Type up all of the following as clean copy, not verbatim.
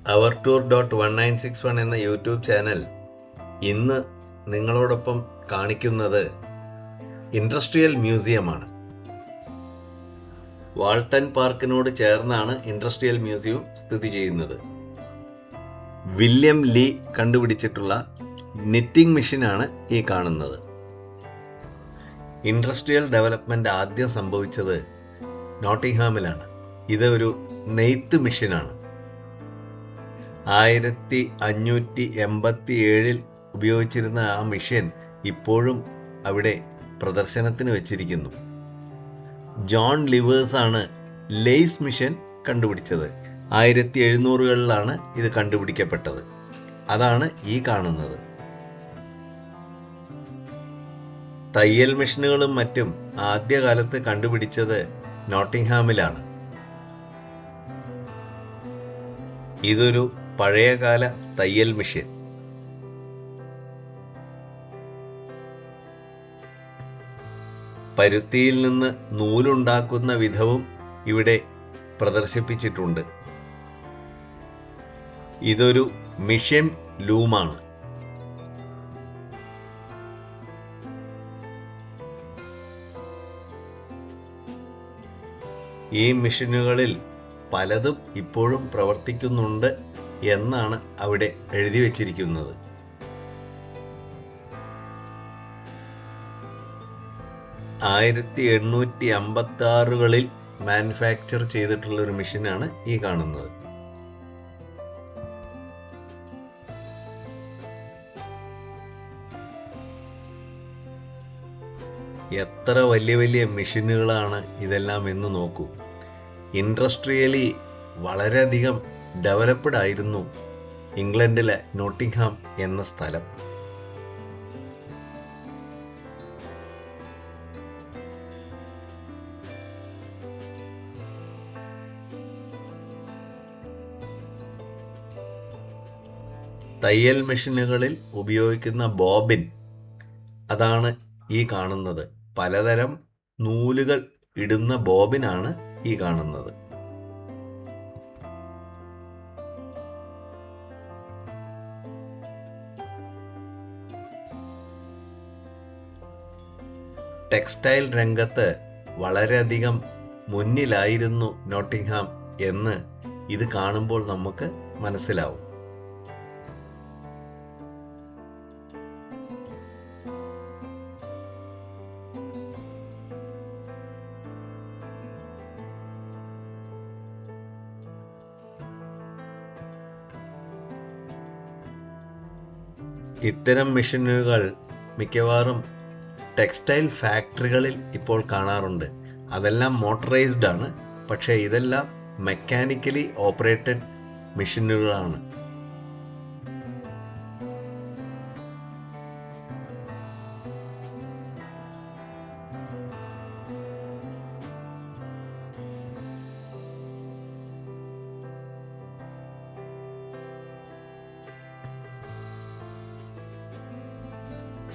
അവർ tour .1961 എന്ന YouTube channel ഇന്ന് നിങ്ങളോടൊപ്പം കാണിക്കുന്നത് ഇൻഡസ്ട്രിയൽ മ്യൂസിയമാണ്. വാൾട്ടൺ പാർക്കിനോട് ചേർന്നാണ് ഇൻഡസ്ട്രിയൽ മ്യൂസിയം സ്ഥിതി ചെയ്യുന്നത്. വില്യം ലീ കണ്ടുപിടിച്ചിട്ടുള്ള നിറ്റിംഗ് മെഷീനാണ് ഈ കാണുന്നത്. ഇൻഡസ്ട്രിയൽ ഡെവലപ്മെൻറ്റ് ആദ്യം സംഭവിച്ചത് നോട്ടിംഗ്ഹാമിലാണ്. ഇത് ഒരു നെയ്ത്ത് മെഷീനാണ്. 1587 ഉപയോഗിച്ചിരുന്ന ആ മെഷീൻ ഇപ്പോഴും അവിടെ പ്രദർശനത്തിന് വെച്ചിരിക്കുന്നു. ജോൺ ലിവേഴ്സാണ് ലേസ് മെഷീൻ കണ്ടുപിടിച്ചത്. 1700-കളിലാണ് ഇത് കണ്ടുപിടിക്കപ്പെട്ടത്. അതാണ് ഈ കാണുന്നത്. തയ്യൽ മെഷീനുകളും മറ്റും ആദ്യകാലത്ത് കണ്ടുപിടിച്ചത് നോട്ടിംഗ്ഹാമിലാണ്. ഇതൊരു പഴയകാല തയ്യൽ മെഷീൻ. പരുത്തിയിൽ നിന്ന് നൂലുണ്ടാക്കുന്ന വിധവും ഇവിടെ പ്രദർശിപ്പിച്ചിട്ടുണ്ട്. ഇതൊരു മിഷ്യൻ ലൂമാണ്. ഈ മെഷീനുകളിൽ പലതും ഇപ്പോഴും പ്രവർത്തിക്കുന്നുണ്ട് എന്നാണ് അവിടെ എഴുതി വച്ചിരിക്കുന്നത്. ആയിരത്തി 1856-കളിൽ മാനുഫാക്ചർ ചെയ്തിട്ടുള്ള ഒരു മെഷീനാണ് ഈ കാണുന്നത്. എത്ര വലിയ വലിയ മെഷീനുകളാണ് ഇതെല്ലാം എന്ന് നോക്കൂ. ഇൻഡസ്ട്രിയലി വളരെയധികം ഡെവലപ്ഡ് ആയിരുന്നു ഇംഗ്ലണ്ടിലെ നോട്ടിംഗ്ഹാം എന്ന സ്ഥലം. തയ്യൽ മെഷീനുകളിൽ ഉപയോഗിക്കുന്ന ബോബിൻ, അതാണ് ഈ കാണുന്നത്. പലതരം നൂലുകൾ ഇടുന്ന ബോബിനാണ് ഈ കാണുന്നത്. ടെക്സ്റ്റൈൽ രംഗത്ത് വളരെയധികം മുന്നിലായിരുന്നു നോട്ടിംഗ്ഹാം എന്ന് ഇത് കാണുമ്പോൾ നമുക്ക് മനസ്സിലാവും. ഇത്തരം മെഷീനുകൾ മിക്കവാറും ടെക്സ്റ്റൈൽ ഫാക്ടറികളിൽ ഇപ്പോൾ കാണാറുണ്ട്. അതെല്ലാം മോട്ടറൈസ്ഡ് ആണ്. പക്ഷേ ഇതെല്ലാം മെക്കാനിക്കലി ഓപ്പറേറ്റഡ് മെഷീനുകളാണ്.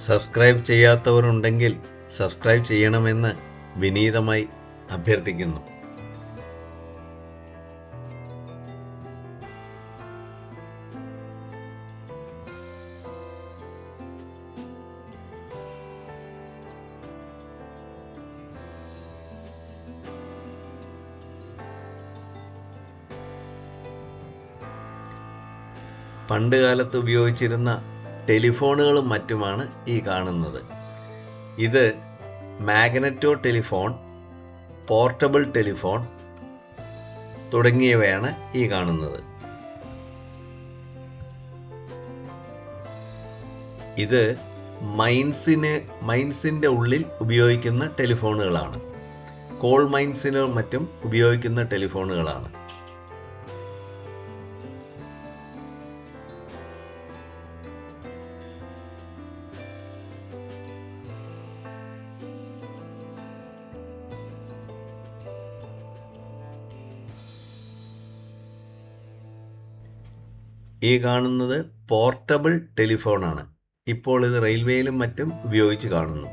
സബ്സ്ക്രൈബ് ചെയ്യാത്തവരുണ്ടെങ്കിൽ സബ്സ്ക്രൈബ് ചെയ്യണമെന്ന് വിനീതമായി അഭ്യർത്ഥിക്കുന്നു. പണ്ട് കാലത്ത് ഉപയോഗിച്ചിരുന്ന ടെലിഫോണുകളും മറ്റുമാണ് ഈ കാണുന്നത്. ഇത് മാഗ്നറ്റോ ടെലിഫോൺ, പോർട്ടബിൾ ടെലിഫോൺ തുടങ്ങിയവയാണ് ഈ കാണുന്നത്. ഇത് മൈൻസിൻ്റെ ഉള്ളിൽ ഉപയോഗിക്കുന്ന ടെലിഫോണുകളാണ്. കോൾ മൈൻസിനും മറ്റും ഉപയോഗിക്കുന്ന ടെലിഫോണുകളാണ്. ഈ കാണുന്നത് പോർട്ടബിൾ ടെലിഫോണാണ്. ഇപ്പോൾ ഇത് റെയിൽവേയിലും മറ്റും ഉപയോഗിച്ച് കാണുന്നു.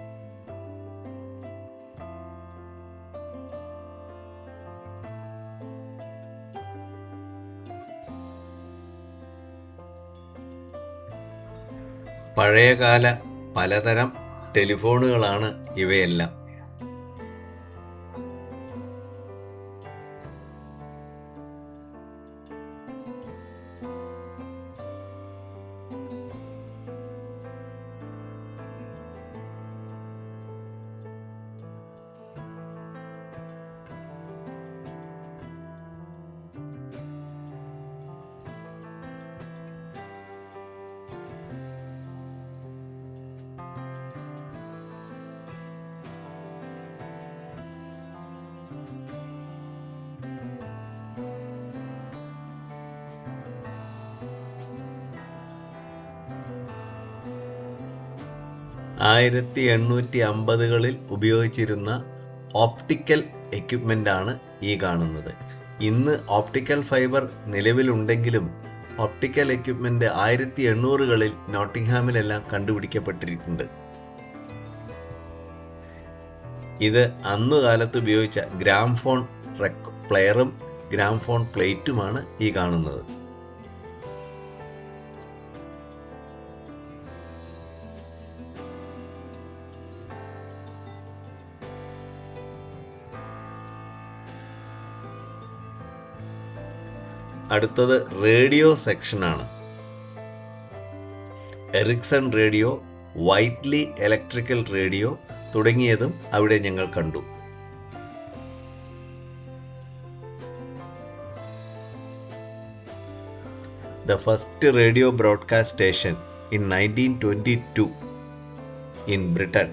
പഴയകാല പലതരം ടെലിഫോണുകളാണ് ഇവയെല്ലാം. ആയിരത്തി 1850കളിൽ ഉപയോഗിച്ചിരുന്ന ഓപ്റ്റിക്കൽ എക്യുപ്മെൻ്റാണ് ഈ കാണുന്നത്. ഇന്ന് ഓപ്റ്റിക്കൽ ഫൈബർ നിലവിലുണ്ടെങ്കിലും ഓപ്റ്റിക്കൽ എക്യുപ്മെൻ്റ് 1800കളിൽ നോട്ടിംഗ്ഹാമിലെല്ലാം കണ്ടുപിടിക്കപ്പെട്ടിട്ടുണ്ട്. ഇത് അന്നുകാലത്ത് ഉപയോഗിച്ച ഗ്രാംഫോൺ പ്ലെയറും ഗ്രാംഫോൺ പ്ലേറ്റുമാണ് ഈ കാണുന്നത്. അടുത്തത് റേഡിയോ സെക്ഷനാണ്. Ericsson radio, Whiteley electrical radio തുടങ്ങിയതും അവിടെ ഞങ്ങൾ കണ്ടു. The first radio broadcast station in 1922 in Britain.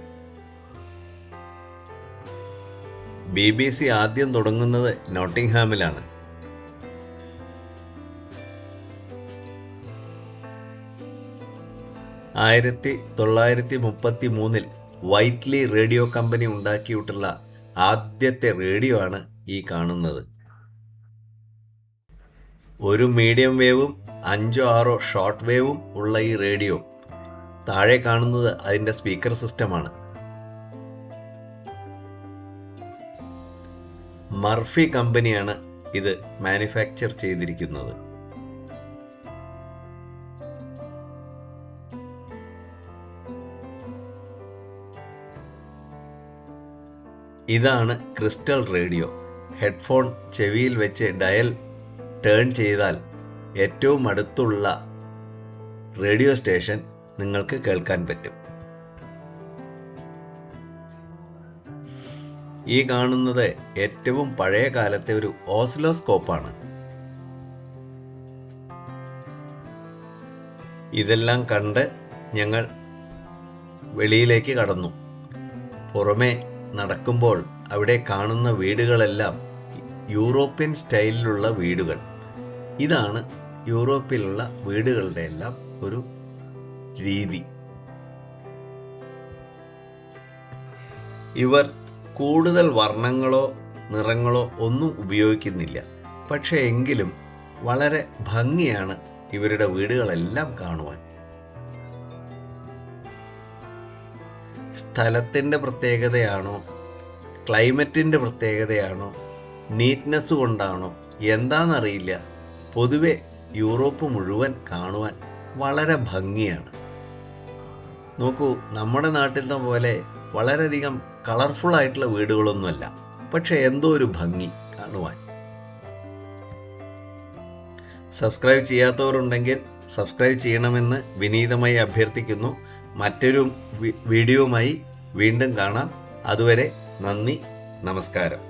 BBC ആദ്യം തുടങ്ങുന്നത് നോട്ടിംഗ്ഹാമിലാണ്. 1933 വൈറ്റ്ലി റേഡിയോ കമ്പനി ഉണ്ടാക്കിയിട്ടുള്ള ആദ്യത്തെ റേഡിയോ ആണ് ഈ കാണുന്നത്. ഒരു മീഡിയം വേവും 5-6 ഷോർട്ട് വേവും ഉള്ള ഈ റേഡിയോ, താഴെ കാണുന്നത് അതിൻ്റെ സ്പീക്കർ സിസ്റ്റമാണ്. മർഫി കമ്പനിയാണ് ഇത് മാനുഫാക്ചർ ചെയ്തിരിക്കുന്നത്. ഇതാണ് ക്രിസ്റ്റൽ റേഡിയോ. ഹെഡ്ഫോൺ ചെവിയിൽ വെച്ച് ഡയൽ ടേൺ ചെയ്താൽ ഏറ്റവും അടുത്തുള്ള റേഡിയോ സ്റ്റേഷൻ നിങ്ങൾക്ക് കേൾക്കാൻ പറ്റും. ഈ കാണുന്നത് ഏറ്റവും പഴയ കാലത്തെ ഒരു ഓസിലോസ്കോപ്പാണ്. ഇതെല്ലാം കണ്ട് ഞങ്ങൾ വെളിയിലേക്ക് കടന്നു. പുറമേ നടക്കുമ്പോൾ അവിടെ കാണുന്ന വീടുകളെല്ലാം യൂറോപ്യൻ സ്റ്റൈലിലുള്ള വീടുകൾ. ഇതാണ് യൂറോപ്പിലുള്ള വീടുകളുടെ എല്ലാം ഒരു രീതി. ഇവർ കൂടുതൽ വർണ്ണങ്ങളോ നിറങ്ങളോ ഒന്നും ഉപയോഗിക്കുന്നില്ല. പക്ഷേ എങ്കിലും വളരെ ഭംഗിയാണ് ഇവരുടെ വീടുകളെല്ലാം കാണുവാൻ. സ്ഥലത്തിൻ്റെ പ്രത്യേകതയാണോ, ക്ലൈമറ്റിൻ്റെ പ്രത്യേകതയാണോ, നീറ്റ്നെസ് കൊണ്ടാണോ എന്താണെന്നറിയില്ല, പൊതുവെ യൂറോപ്പ് മുഴുവൻ കാണുവാൻ വളരെ ഭംഗിയാണ്. നോക്കൂ, നമ്മുടെ നാട്ടിലത്തെ പോലെ വളരെയധികം കളർഫുള്ളായിട്ടുള്ള വീടുകളൊന്നുമല്ല, പക്ഷെ എന്തോ ഒരു ഭംഗി കാണുവാൻ. സബ്സ്ക്രൈബ് ചെയ്യാത്തവരുണ്ടെങ്കിൽ സബ്സ്ക്രൈബ് ചെയ്യണമെന്ന് വിനീതമായി അഭ്യർത്ഥിക്കുന്നു. മറ്റൊരു വീഡിയോയുമായി വീണ്ടും കാണാം. അതുവരെ നന്ദി, നമസ്കാരം.